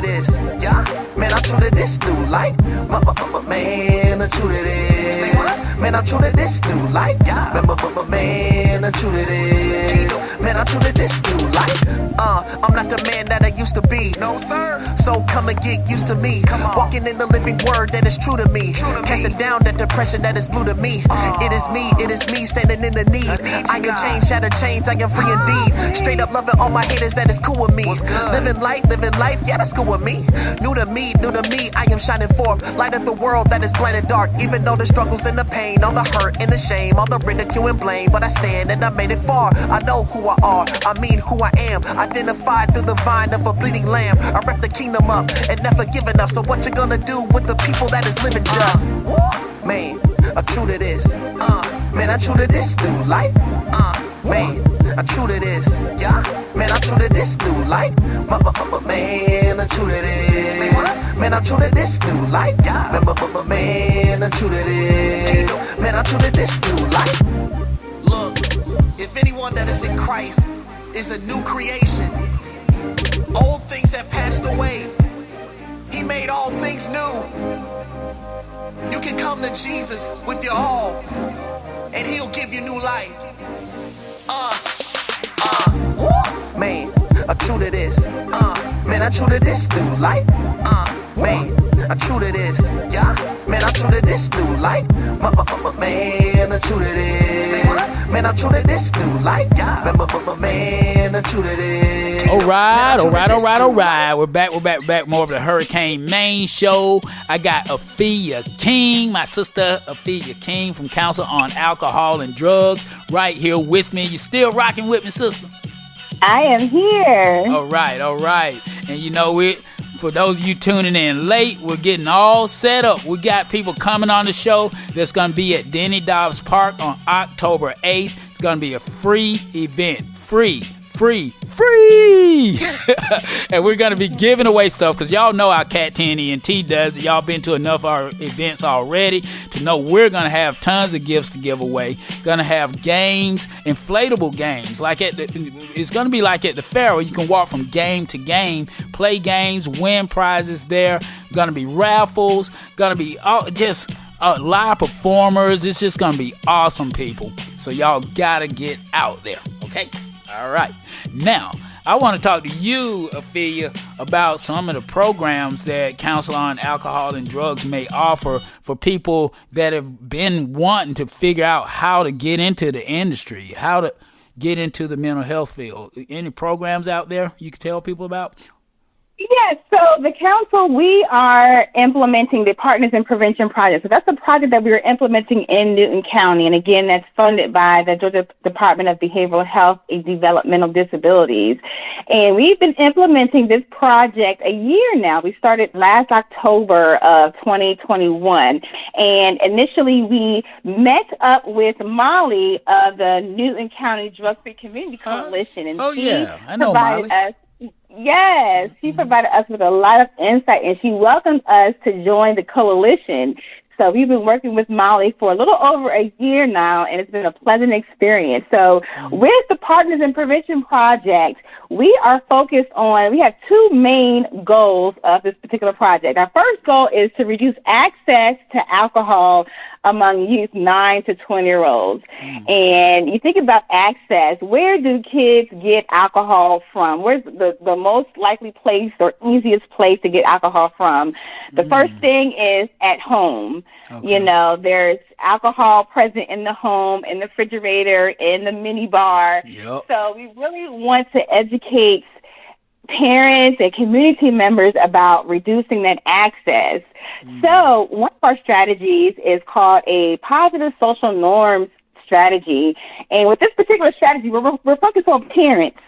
to this. Yeah, man, I'm true to this new life. Man, I'm true to this. Say what? Man, I'm true to this new life. Yeah, man, I'm true to this. Man, I'm true to this new life. I'm not the man that I used to be. No, sir. So come and get used to me. Come on. Walking in the living word that is true to me. Casting down that depression that is blue to me. It is me standing in the need. I am chained, shattered chains, I am free indeed. Straight up loving all my haters, that is cool with me. Living life, yeah, that's cool with me. New to me, I am shining forth. Light of the world that is blind and dark. Even though the struggles and the pain, all the hurt and the shame, all the ridicule and blame. But I stand and I made it far. I know who I are, I mean who I am. Identified through the vine of a bleeding lamb. I rep the kingdom up and never giving up. So what you gonna do with the people that is living just? Man, I'm true to this. Man, I'm true to this new life. Man, I'm true to this. Yeah, man, I'm true to this new life. Man, I'm true to this. Say what? Man, I'm true to this new life. Yeah, man, I'm true to this. Man, I'm true to this new life. Look, if anyone that is in Christ is a new creation, old things have passed away. He made all things new. You can come to Jesus with your all, and he'll give you new life. Man, I'm true to this. Man, I'm true to this new life. Man, I'm true to this. Yeah, man, I'm true to this new life. Man, I'm true to this. Man, I'm true to this new life. Yeah, man, I'm true to this. All right. We're back. More of the Hurricane Main Show. I got Afiya King, my sister Afiya King from Council on Alcohol and Drugs, right here with me. You still rocking with me, sister? I am here. All right. And you know, for those of you tuning in late, we're getting all set up. We got people coming on the show that's going to be at Denny Dobbs Park on October 8th. It's going to be a free event. Free. And we're going to be giving away stuff because y'all know how Cat 10 ENT does. Y'all been to enough of our events already to know we're going to have tons of gifts to give away. Going to have games, inflatable games. It's going to be like at the fair where you can walk from game to game, play games, win prizes there. Going to be raffles. Going to be live performers. It's just going to be awesome, people. So y'all got to get out there, okay? All right. Now, I want to talk to you, Afiya, about some of the programs that Council on Alcohol and Drugs may offer for people that have been wanting to figure out how to get into the industry, how to get into the mental health field. Any programs out there you can tell people about? Yes, so the council, we are implementing the Partners in Prevention Project. So that's a project that we are implementing in Newton County. And again, that's funded by the Georgia Department of Behavioral Health and Developmental Disabilities. And we've been implementing this project a year now. We started last October of 2021. And initially we met up with Molly of the Newton County Drug-Free Community Coalition. And I know Molly. Yes, she provided us with a lot of insight, and she welcomed us to join the coalition. So we've been working with Molly for a little over a year now, and it's been a pleasant experience. So with the Partners in Prevention Project, we are focused on, we have two main goals of this particular project. Our first goal is to reduce access to alcohol among youth 9 to 20-year-olds. And you think about access, where do kids get alcohol from? Where's the most likely place or easiest place to get alcohol from? The first thing is at home. Okay. You know, there's alcohol present in the home, in the refrigerator, in the mini bar. Yep. So we really want to educate parents and community members about reducing that access. So one of our strategies is called a positive social norms strategy. And with this particular strategy, we're focused on parents.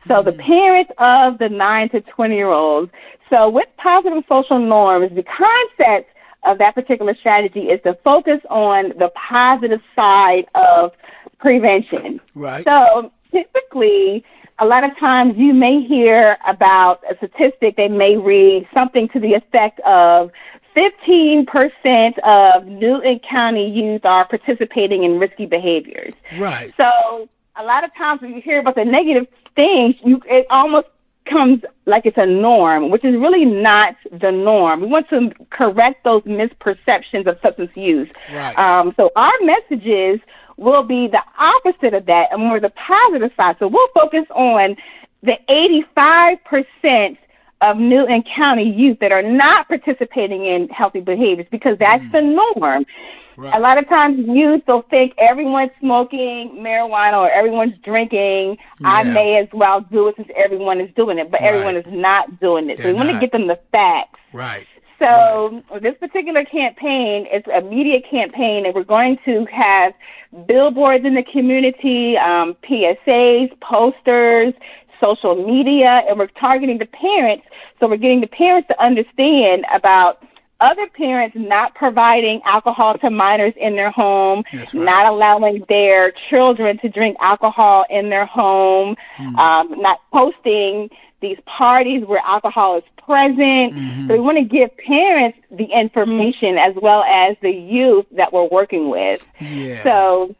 So the parents of the 9 to 20-year-olds. So with positive social norms, the concept of that particular strategy is to focus on the positive side of prevention. Right. So typically, a lot of times you may hear about a statistic that may read something to the effect of 15% of Newton County youth are participating in risky behaviors. Right. So a lot of times when you hear about the negative things, it almost becomes like it's a norm, which is really not the norm. We want to correct those misperceptions of substance use. Right. So our messages will be the opposite of that, and more the positive side. So we'll focus on the 85% of Newton County youth that are not participating in healthy behaviors, because that's the norm. Right. A lot of times youth will think everyone's smoking marijuana or everyone's drinking. I may as well do it since everyone is doing it, but everyone is not doing it. So we want to get them the facts. Right. So this particular campaign is a media campaign, and we're going to have billboards in the community, PSAs, posters, social media, and we're targeting the parents. So we're getting the parents to understand about other parents not providing alcohol to minors in their home, not allowing their children to drink alcohol in their home, not posting these parties where alcohol is present. So we want to give parents the information as well as the youth that we're working with. So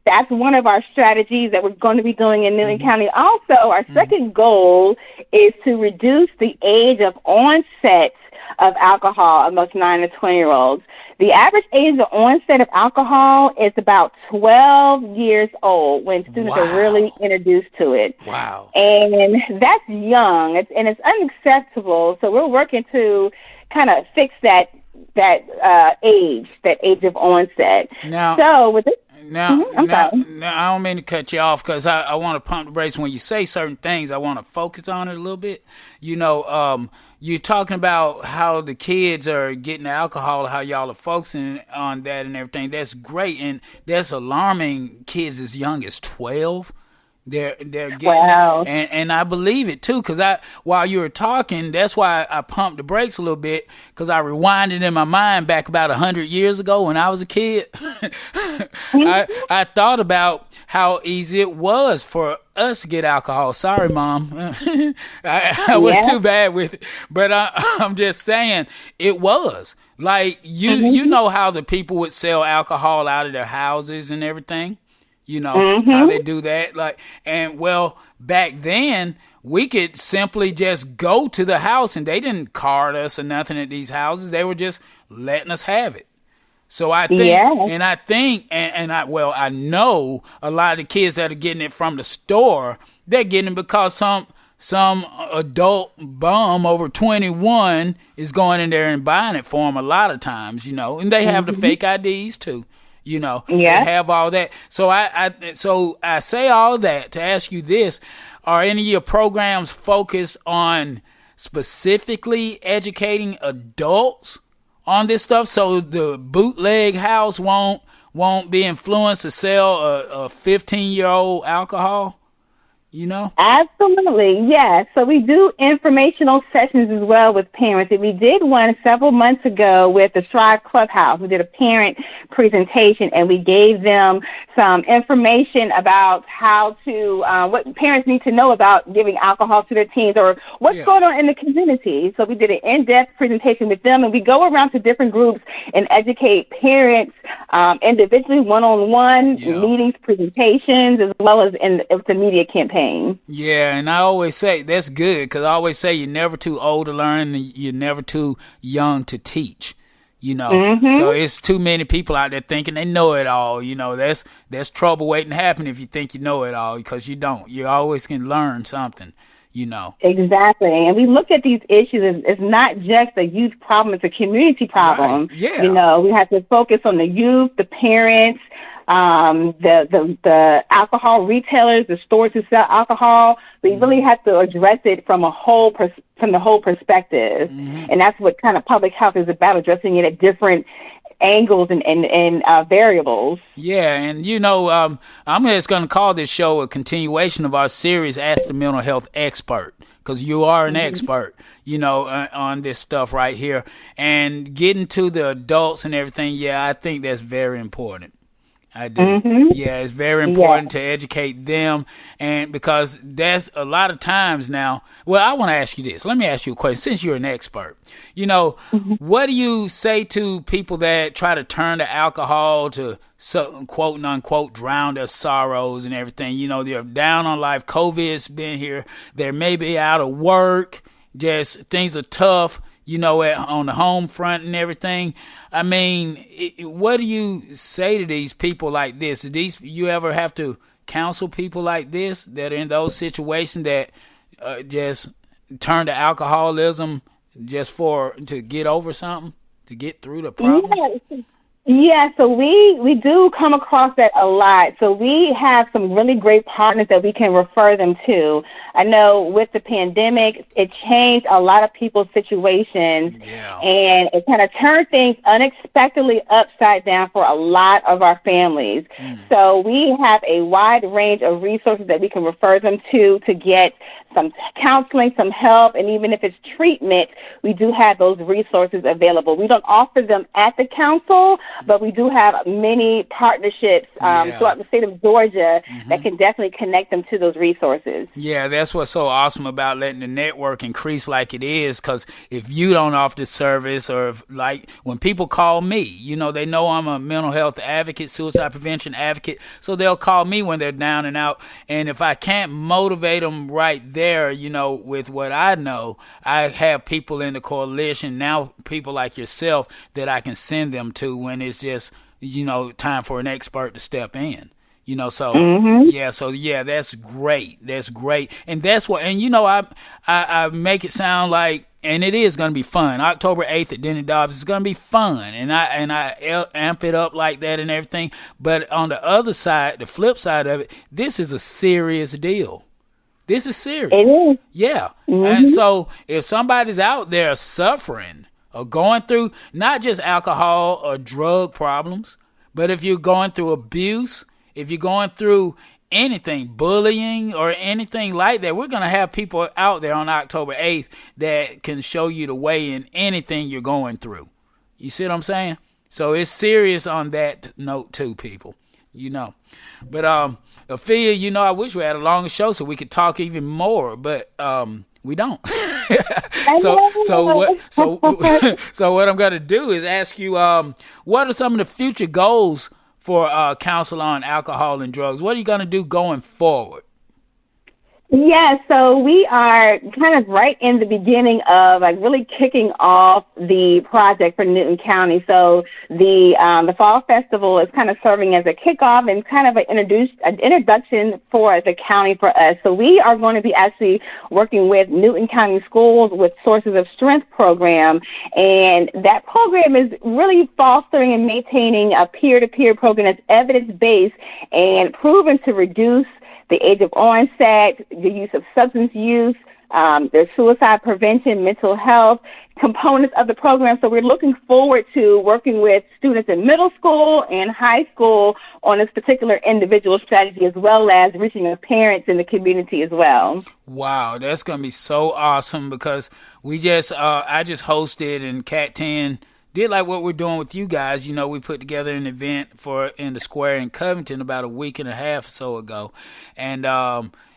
that's one of our strategies that we're going to be doing in Newton County. Also, our second goal is to reduce the age of onset of alcohol amongst 9 to 20-year-olds. The average age of onset of alcohol is about 12 years old when students are really introduced to it. Wow. And that's young, and it's unacceptable. So we're working to kind of fix that age of onset. Now, so with this, Now, I don't mean to cut you off, because I want to pump the brakes. When you say certain things, I want to focus on it a little bit. You know, you're talking about how the kids are getting alcohol, how y'all are focusing on that and everything. That's great, and that's alarming. Kids as young as 12. They're getting it. And I believe it too, because while you were talking, that's why I pumped the brakes a little bit, because I rewinded in my mind back about 100 years ago when I was a kid. I thought about how easy it was for us to get alcohol. Sorry, Mom. I wasn't too bad with it, but I'm just saying it was. Like, you know how the people would sell alcohol out of their houses and everything. You know, how they do that. Back then, we could simply just go to the house, and they didn't card us or nothing at these houses. They were just letting us have it. So I think, I know a lot of the kids that are getting it from the store, they're getting it because some adult bum over 21 is going in there and buying it for them a lot of times, you know, and they have the fake IDs too. You know, they have all that. So I say all that to ask you this: are any of your programs focused on specifically educating adults on this stuff, so the bootleg house won't be influenced to sell a 15-year-old alcohol? You know? Absolutely, yes. So we do informational sessions as well with parents. And we did one several months ago with the Strive Clubhouse. We did a parent presentation, and we gave them some information about how to, what parents need to know about giving alcohol to their teens, or what's going on in the community. So we did an in-depth presentation with them, and we go around to different groups and educate parents individually, one-on-one, meetings, presentations, as well as with the media campaign. Yeah, and I always say that's good, because I always say you're never too old to learn, and you're never too young to teach. You know, so it's too many people out there thinking they know it all. You know, that's trouble waiting to happen if you think you know it all, because you don't. You always can learn something. You know. Exactly. And we look at these issues as not just a youth problem, it's a community problem. Right. Yeah. You know, we have to focus on the youth, the parents, the alcohol retailers, the stores who sell alcohol. We really have to address it from the whole perspective. And that's what kind of public health is about, addressing it at different angles and variables. Yeah, and you know, I'm just going to call this show a continuation of our series, Ask the Mental Health Expert, because you are an expert, you know, on this stuff right here. And getting to the adults and everything, I think that's very important. I do. Yeah, it's very important to educate them, and because that's a lot of times now. Well, I want to ask you this. Let me ask you a question. Since you're an expert, what do you say to people that try to turn to alcohol to quote and unquote drown their sorrows and everything? They're down on life. COVID's been here. They're maybe out of work. Just things are tough. On the home front and everything. I mean, what do you say to these people like this? You ever have to counsel people like this that are in those situations that just turn to alcoholism just to get over something, to get through the problems? Yeah, so we do come across that a lot. So we have some really great partners that we can refer them to. I know with the pandemic, it changed a lot of people's situations, and it kind of turned things unexpectedly upside down for a lot of our families. So we have a wide range of resources that we can refer them to get some counseling, some help, and even if it's treatment, we do have those resources available. We don't offer them at the council, but we do have many partnerships throughout the state of Georgia that can definitely connect them to those resources. Yeah, that's what's so awesome about letting the network increase like it is, because if you don't offer the service, or like when people call me, they know I'm a mental health advocate, suicide prevention advocate, so they'll call me when they're down and out, and if I can't motivate them right there, with what I know, I have people in the coalition now, people like yourself, that I can send them to when it's just, time for an expert to step in. That's great. That's great. And that's what, and I make it sound like, and it is going to be fun. October 8th at Denny Dobbs is going to be fun. And I amp it up like that and everything. But on the other side, the flip side of it, this is a serious deal. This is serious. It is. Yeah. And so if somebody's out there suffering or going through not just alcohol or drug problems, but if you're going through abuse, if you're going through anything, bullying or anything like that, we're going to have people out there on October 8th that can show you the way in anything you're going through. You see what I'm saying? So it's serious on that note too, people. But Afiya, I wish we had a longer show so we could talk even more, but we don't. So what I'm going to do is ask you, what are some of the future goals for Council on Alcohol and Drugs? What are you going to do going forward? Yeah, so we are kind of right in the beginning of really kicking off the project for Newton County. So the Fall Festival is kind of serving as a kickoff and kind of an introduction for the county for us. So we are going to be actually working with Newton County schools with Sources of Strength program, and that program is really fostering and maintaining a peer-to-peer program that's evidence-based and proven to reduce the age of onset, the use of substance use, there's suicide prevention, mental health components of the program. So we're looking forward to working with students in middle school and high school on this particular individual strategy, as well as reaching the parents in the community as well. Wow, that's going to be so awesome, because I just hosted, and Cat 10 did like what we're doing with you guys. We put together an event in the square in Covington about a week and a half or so ago. And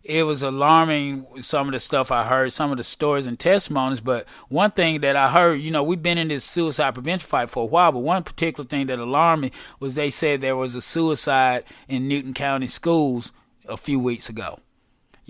it was alarming, some of the stuff I heard, some of the stories and testimonies. But one thing that I heard, we've been in this suicide prevention fight for a while, but one particular thing that alarmed me was they said there was a suicide in Newton County schools a few weeks ago.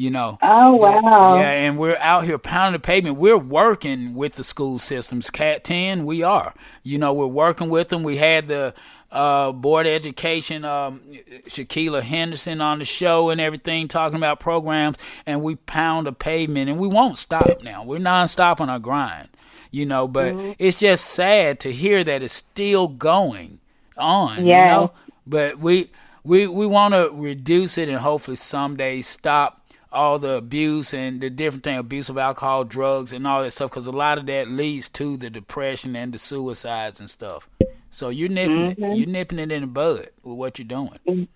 Oh, wow. Yeah, and we're out here pounding the pavement. We're working with the school systems. Cat 10, we are. We're working with them. We had the Board of Education, Shaquila Henderson on the show and everything, talking about programs, and we pound the pavement, and we won't stop now. We're nonstop on our grind, but it's just sad to hear that it's still going on, But we want to reduce it and hopefully someday stop all the abuse and the different thing, abuse of alcohol, drugs, and all that stuff, because a lot of that leads to the depression and the suicides and stuff. So you're nipping it in the bud with what you're doing.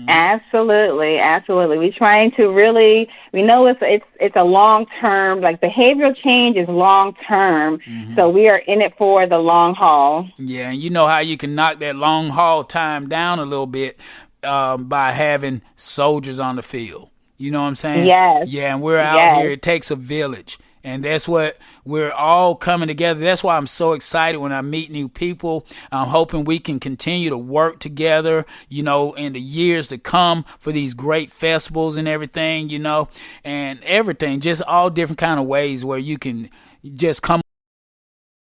Absolutely, absolutely. We're trying to really. We know it's a long term. Like behavioral change is long term, so we are in it for the long haul. Yeah, and you know how you can knock that long haul time down a little bit by having soldiers on the field. You know what I'm saying? Yes. Yeah, and we're out here. It takes a village. And that's what we're all coming together. That's why I'm so excited when I meet new people. I'm hoping we can continue to work together, you know, in the years to come for these great festivals and everything, you know, and everything, just all different kind of ways where you can just come